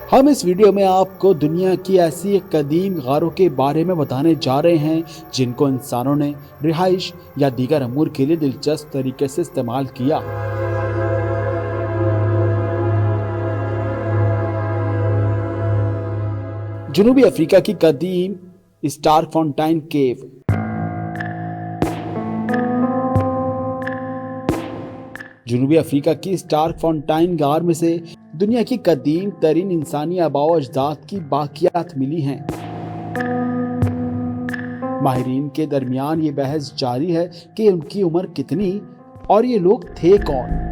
हम इस वीडियो में आपको दुनिया की ऐसी कदीम गारों के बारे में बताने जा रहे हैं जिनको इंसानों ने रिहाइश या दीगर अमूर के लिए दिलचस्प तरीके से इस्तेमाल किया। जनूबी अफ्रीका की कदीम स्टारकफॉन्टाइन केव। जनूबी अफ्रीका की स्टारकफॉन्टाइन गार में से दुनिया की कदीम तरीन इंसानी आबाओ अजदाद की बाकियात मिली हैं। माहिरीन के दरमियान ये बहस जारी है कि उनकी उम्र कितनी और ये लोग थे कौन।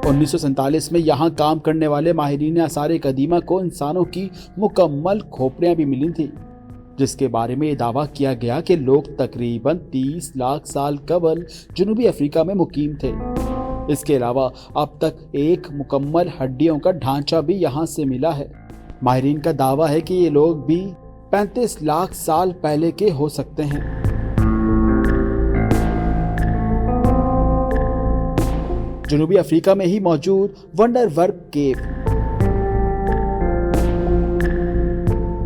1947 में यहाँ काम करने वाले माहिरीन आसार कदीमा को इंसानों की मुकम्मल खोपड़ियाँ भी मिली थी, जिसके बारे में दावा किया गया कि लोग तकरीबन 30 लाख साल कबल जनूबी अफ्रीका में मुकीम थे। इसके अलावा अब तक एक मुकम्मल हड्डियों का ढांचा भी यहाँ से मिला है। माहिरीन का दावा है कि ये लोग भी 35 लाख साल पहले के हो सकते हैं। जनूबी अफ्रीका में ही मौजूद वंडरवर्क केव।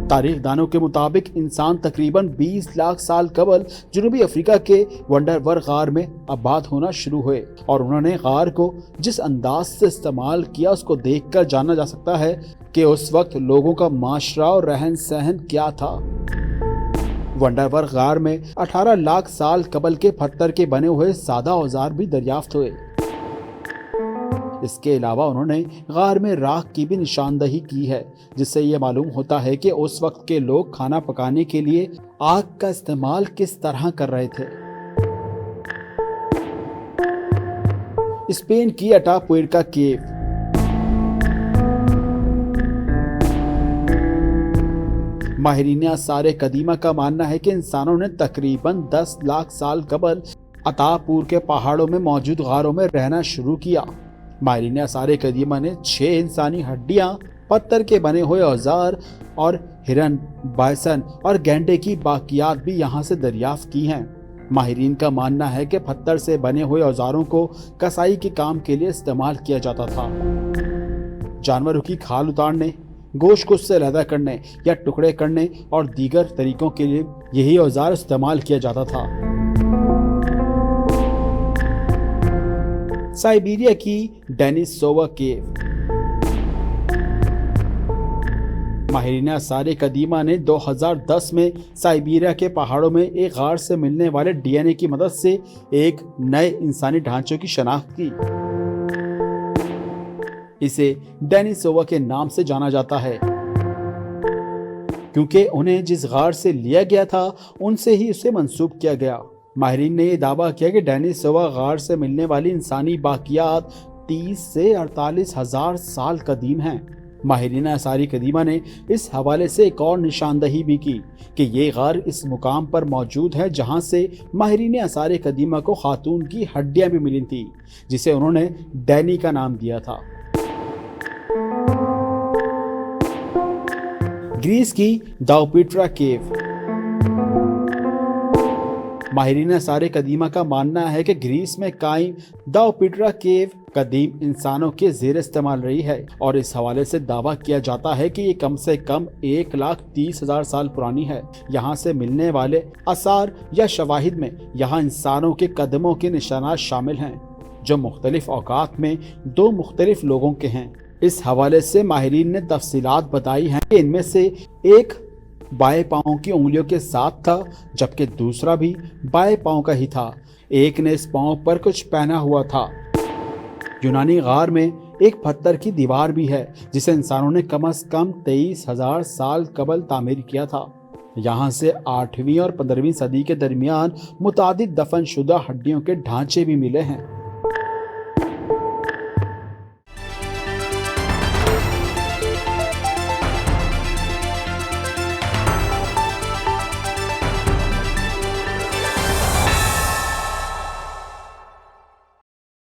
तारीखदानों के मुताबिक इंसान तकरीबन 20 लाख साल कबल जनूबी अफ्रीका के वंडरवर्क गार में आबाद होना शुरू हुए और उन्होंने गार को जिस अंदाज से इस्तेमाल किया उसको देखकर जाना जा सकता है कि उस वक्त लोगों का माशरा और रहन सहन क्या था। वंडरवर्क गार में 18 लाख साल कबल के पत्थर के बने हुए सादा औजार भी दरियाफ्त हुए। इसके अलावा उन्होंने गार में राख की भी निशानदही की है, जिससे यह मालूम होता है कि उस वक्त के लोग खाना पकाने के लिए आग का इस्तेमाल किस तरह कर रहे थे। स्पेन की अटापुएर्का केव। माहिरीन आसार कदीमा का मानना है कि इंसानों ने तकरीबन 10 लाख साल कबल अतापुर के पहाड़ों में मौजूद गारों में रहना शुरू किया। माहिरीन आसार कदीमा ने 6 इंसानी हड्डियां, पत्थर के बने हुए औजार और हिरन, बायसन और गैंडे की बाकियात भी यहाँ से दरियाफ्त की हैं। माहिरीन का मानना है कि पत्थर से बने हुए औजारों को कसाई के काम के लिए इस्तेमाल किया जाता था। जानवरों की खाल उतारने, गोश्त को उससे अलहदा करने या टुकड़े करने और दीगर तरीकों के लिए यही औजार इस्तेमाल किया जाता था। साइबेरिया की डेनिसोवा केव। माहिरीन आसार कदीमा ने 2010 में साइबेरिया के पहाड़ों में एक गार से मिलने वाले डीएनए की मदद से एक नए इंसानी ढांचों की शनाख्त की। इसे डेनिसोवा के नाम से जाना जाता है क्योंकि उन्हें जिस गार से लिया गया था उनसे ही उसे मंसूब किया गया। माहिरीन ने यह दावा किया कि डेनिसोवा गार से मिलने वाली इंसानी बाकियात 30 से 48 हजार साल कदीम हैं। माहिरीन आसार कदीमा ने इस हवाले से एक और निशानदही भी की कि ये गार इस मुकाम पर मौजूद है जहां से माहिरीन आसार कदीमा को खातून की हड्डियां भी मिली थी, जिसे उन्होंने डैनी का नाम दिया था। ग्रीस की दाउपेट्रा केव। माहिरीन आसार कदीमा का मानना है कि ग्रीस में कायम दाउपेट्रा केव कदीम इंसानों के ज़ेर इस्तेमाल रही है और इस हवाले से दावा किया जाता है कि ये कम से कम 1,30,000 साल पुरानी है। यहाँ से मिलने वाले आसार या शवाहिद में यहाँ इंसानों के कदमों के निशानात शामिल हैं, जो मुख्तलिफ औकात में 2 मुख्तलिफ लोगों के हैं। इस हवाले से माहिरीन ने तफसीलात बताई हैं कि इनमें से एक बाएं पांव की उंगलियों के साथ था, जबकि दूसरा भी बाएं पांव का ही था। एक ने इस पांव पर कुछ पहना हुआ था। यूनानी गार में एक पत्थर की दीवार भी है जिसे इंसानों ने कम से कम 23,000 साल कबल तामीर किया था। यहाँ से 8वीं और 15वीं सदी के दरमियान मुतादिद दफन शुदा हड्डियों के ढांचे भी मिले हैं।